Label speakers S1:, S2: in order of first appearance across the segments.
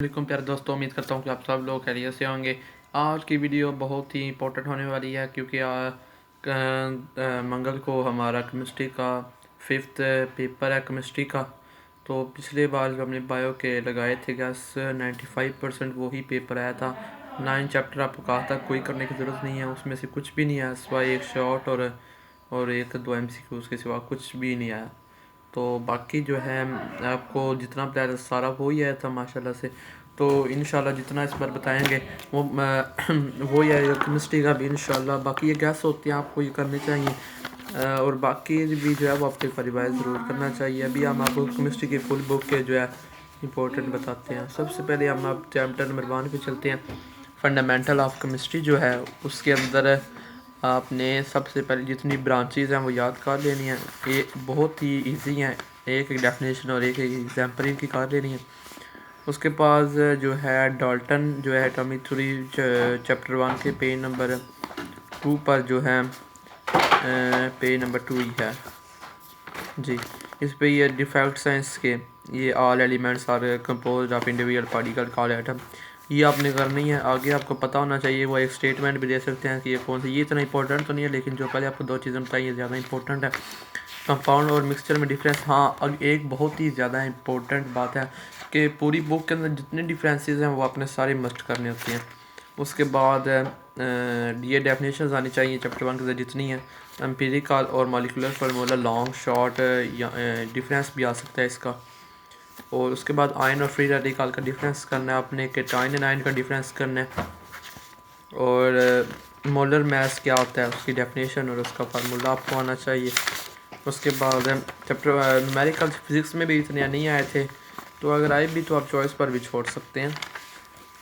S1: वालेकुम प्यारे दोस्तों, उम्मीद करता हूँ कि आप सब लोग खैरियत से होंगे। आज की वीडियो बहुत ही इंपॉर्टेंट होने वाली है क्योंकि मंगल को हमारा केमिस्ट्री का 5th पेपर है केमिस्ट्री का। तो पिछले बार जो हमने बायो के लगाए थे गैस 95% वही पेपर आया था। 9 चैप्टर आपको कहा था कोई करने की ज़रूरत नहीं है, उसमें से कुछ भी नहीं आया सिवाय एक शॉर्ट और एक दो MCQ, उसके सिवा कुछ भी नहीं आया। तो बाकी जो है आपको जितना बताया था सारा वो ही आया था माशाल्लाह से। तो इंशाल्लाह जितना इस बार बताएंगे वो वो ही आएगा केमिस्ट्री का भी इंशाल्लाह। बाकी ये गैस होती हैं आपको ये करने चाहिए और बाकी भी जो है वो आपको एक रिवाइज ज़रूर करना चाहिए। अभी हम आपको केमिस्ट्री की फुल बुक के जो है इंपॉर्टेंट बताते हैं। सबसे पहले हम आप चैप्टर नंबर 1 पे चलते हैं। फंडामेंटल ऑफ केमिस्ट्री जो है उसके अंदर आपने सबसे पहले जितनी ब्रांचेस हैं वो याद कर लेनी है। ये बहुत ही इजी हैं, एक एक डेफिनेशन और एक एक एग्जाम्पल इनकी कर लेनी है। उसके पास जो है डाल्टन जो है एटॉमिक थ्योरी चैप्टर 1 के पेज नंबर 2 पर जो है पेज नंबर 2 ही है जी। इस पे ये डिफेक्ट साइंस के ये all elements are composed of individual particle called atom, ये आपने करनी है। आगे आपको पता होना चाहिए, वो एक स्टेटमेंट भी दे सकते हैं कि ये कौन सी, ये इतना इंपॉर्टेंट तो नहीं है लेकिन जो पहले आपको दो चीज़ें बताई ये ज़्यादा इंपॉर्टेंट है। कंपाउंड और मिक्सचर में डिफरेंस, हाँ अब एक बहुत ही ज़्यादा इंपॉर्टेंट बात है कि पूरी बुक के अंदर जितने डिफरेंसेस हैं वो आपने सारे मस्ट करने होते हैं। उसके बाद ये डेफिनेशंस आनी चाहिए चैप्टर 1 के अंदर जितनी है। एम्पिरिकल और molecular formula long short difference भी आ सकता है इसका। और उसके बाद आयन और फ्री रेडिकल का डिफरेंस करना है आपने, केटाइन एंड आयन का डिफरेंस करना है। और मोलर मास क्या होता है उसकी डेफिनेशन और उसका फार्मूला आपको आना चाहिए। उसके बाद चैप्टर न्यूमेरिकल फिज़िक्स में भी इतने नहीं आए थे, तो अगर आए भी तो आप चॉइस पर भी छोड़ सकते हैं।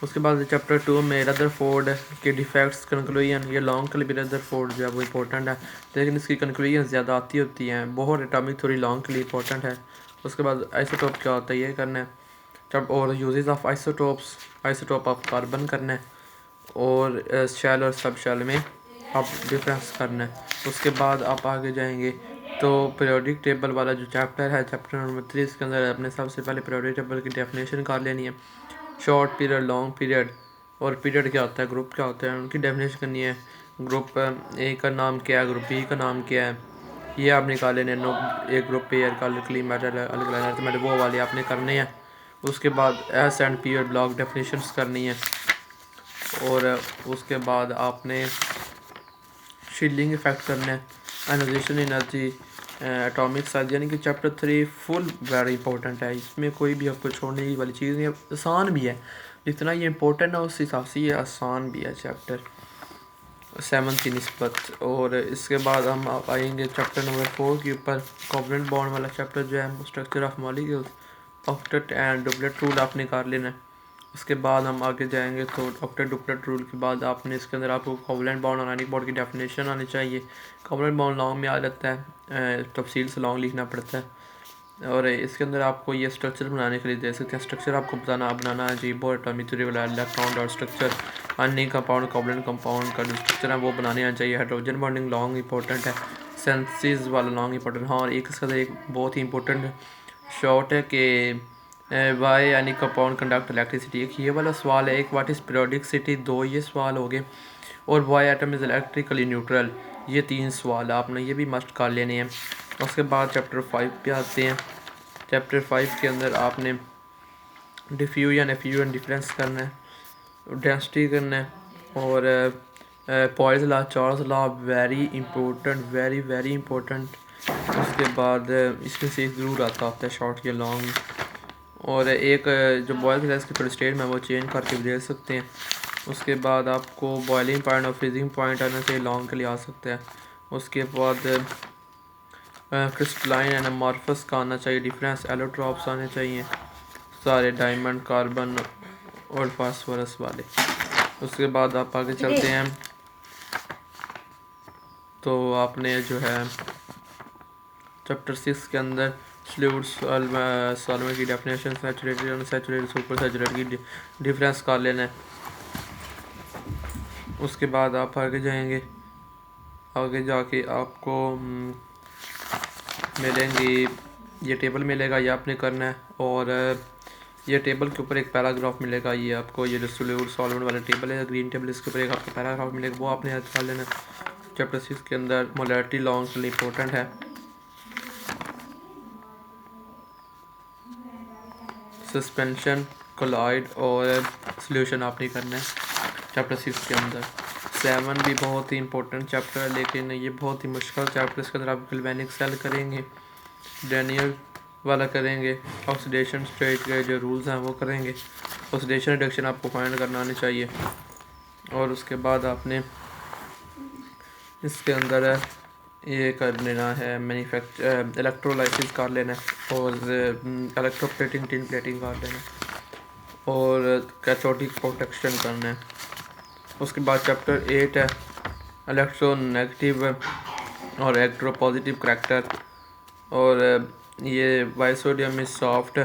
S1: उसके बाद चैप्टर 2 में रदरफोर्ड के डिफेक्ट्स कंक्लूजन, ये लॉन्ग के लिए भी रदरफोर्ड जो है वो इंपॉर्टेंट है लेकिन इसकी कंक्लूजन ज़्यादा आती होती हैं। बहुत एटॉमिक थ्योरी लॉन्ग के लिए इंपॉर्टेंट है। उसके बाद आइसोटोप क्या होता है ये करना है जब, और uses of isotopes, isotope of carbon करना है और शेल और सब शेल में आप डिफरेंस करना है। उसके बाद आप आगे जाएंगे तो पीरियोडिक टेबल वाला जो चैप्टर है चैप्टर नंबर 3, इसके अंदर आपने सबसे पहले पीरियोडिक टेबल की डेफिनेशन कर लेनी है। शॉर्ट पीरियड, लॉन्ग पीरियड और पीरियड क्या होता है, ग्रुप क्या होता है, उनकी डेफिनेशन करनी है। ग्रुप ए का नाम क्या है, ग्रुप बी का नाम क्या है, ये आप निकाल लेने। नो एक ग्रुप पेयर का अल्कली मेटल अल्कलाइन वो वाले आपने करने हैं। उसके बाद एस एंड पी और ब्लॉक डेफिनेशंस करनी है। और उसके बाद आपने शील्डिंग इफेक्ट करना है, आयोनाइजेशन एनर्जी, एटॉमिक साइज, यानी कि चैप्टर 3 फुल वेरी इंपॉर्टेंट है। इसमें कोई भी आपको छोड़ने वाली चीज़ नहीं है, आसान भी है। जितना ये इंपॉर्टेंट है उस हिसाब से ये आसान भी है चैप्टर 7 की निस्बत। और इसके बाद हम आप आएंगे चैप्टर नंबर 4 के ऊपर, कोवलेंट बॉन्ड वाला चैप्टर जो है structure of molecules, octet and duplet rule आपने कर लेना है। उसके बाद हम आगे जाएंगे तो ऑक्टेट डुप्लेट रूल के बाद आपने इसके अंदर आपको कोवलेंट बॉन्ड और आयनिक बॉन्ड की डेफिनेशन आनी चाहिए। कोवलेंट बॉन्ड लॉन्ग में आ जाता है, तफसील से लॉन्ग लिखना पड़ता है। और इसके अंदर आपको ये स्ट्रक्चर बनाने के लिए दे सकते हैं। स्ट्रक्चर आपको बनाना है जी, एटॉमिक थ्योरी वाला इलेक्ट्रॉन और स्ट्रक्चर, अन्य कंपाउंड कोवलेंट कंपाउंड का जो स्ट्रक्चर है वो बनाने आना चाहिए। हाइड्रोजन बॉन्डिंग लॉन्ग इंपॉर्टेंट है, सेंसिस वाला लॉन्ग इंपॉर्टेंट। हाँ, और एक इसका एक बहुत ही इंपॉर्टेंट शॉर्ट है कि वाई यानी कंपाउंड कंडक्ट इलेक्ट्रिसिटी, एक ये वाला सवाल है। एक व्हाट इज़ पीरियोडिसिटी, दो ये सवाल हो गए। और Y atom is electrically neutral, ये 3 सवाल आपने ये भी मस्ट कर लेने हैं। उसके बाद चैप्टर 5 पे आते हैं। चैप्टर 5 के अंदर आपने डिफ्यूजन एफ्यूजन डिफरेंस करना है, डेंसिटी करना है और Boyle's law, Charles law, very important, very very important. उसके बाद इसमें से एक ज़रूर आता होता है शॉर्ट या लॉन्ग। और एक जो बॉयल की इसकी थोड़ी स्टेट में वो चेंज करके भी दे सकते हैं। उसके बाद आपको बॉइलिंग पॉइंट और फ्रीजिंग पॉइंट आना चाहिए, लॉन्ग के लिए आ सकता है। उसके बाद क्रिस्टलाइन एंड अमॉर्फस का आना चाहिए डिफरेंस, एलोट्रॉप्स आने चाहिए सारे, डायमंड, कार्बन और फास्फोरस वाले। उसके बाद आप आगे चलते हैं तो आपने जो है चैप्टर 6 के अंदर फ्लूइड्स सॉल्वेंट की definition, saturated, unsaturated, super saturated की डिफरेंस कर लेना है। उसके बाद आप आगे जाएंगे, आगे जाके आपको मिलेंगी ये टेबल मिलेगा, ये आपने करना है। और ये टेबल के ऊपर एक पैराग्राफ मिलेगा, ये आपको ये जो सॉल्वेंट वाला टेबल है ग्रीन टेबल, इसके ऊपर एक आपको पैराग्राफ मिलेगा, वो आपने याद कर लेना। चैप्टर 6 के अंदर मोलैरिटी लॉन्ग के लिए इंपॉर्टेंट है, सस्पेंशन, कोलॉइड और सोल्यूशन आपने करना है चैप्टर 6 के अंदर। 7 भी बहुत ही इंपॉर्टेंट चैप्टर है, लेकिन ये बहुत ही मुश्किल चैप्टर। इसके अंदर आप गैल्वेनिक सेल करेंगे, डैनियल वाला करेंगे, ऑक्सीडेशन स्टेट के जो रूल्स हैं वो करेंगे, ऑक्सीडेशन रिडक्शन आपको फाइंड करना आनी चाहिए। और उसके बाद आपने इसके अंदर ये कर लेना है इलेक्ट्रोलाइसिस कर लेना है, और इलेक्ट्रोप्लेटिंग टिन प्लेटिंग कर लेना है, और कैथोडिक प्रोटेक्शन करना है। उसके बाद चैप्टर 8 है इलेक्ट्रोनेगेटिव और इलेक्ट्रो पॉजिटिव करैक्टर, और ये वाइसोडियम इज सॉफ्ट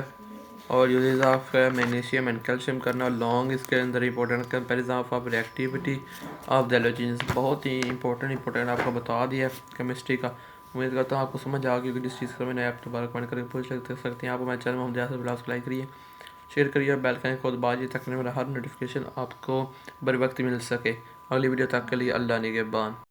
S1: और uses of magnesium and calcium करना लॉन्ग। इसके अंदर important comparison of reactivity of the halogens, बहुत ही इंपॉर्टेंट आपको बता दिया केमिस्ट्री का। उम्मीद करता हूँ आपको समझ आ गई। जिस चीज़ का मैंने आप दोबारा कमेंट करके पूछ सकते हैं। आप हमारे चैनल में जैसे ब्लॉग लाइक करिए, शेयर करिए, बेल आइकन को दबाइए ताकि मेरा हर नोटिफिकेशन आपको बर वक्त मिल सके। अगली वीडियो तक के लिए अल्लाह निगहबान।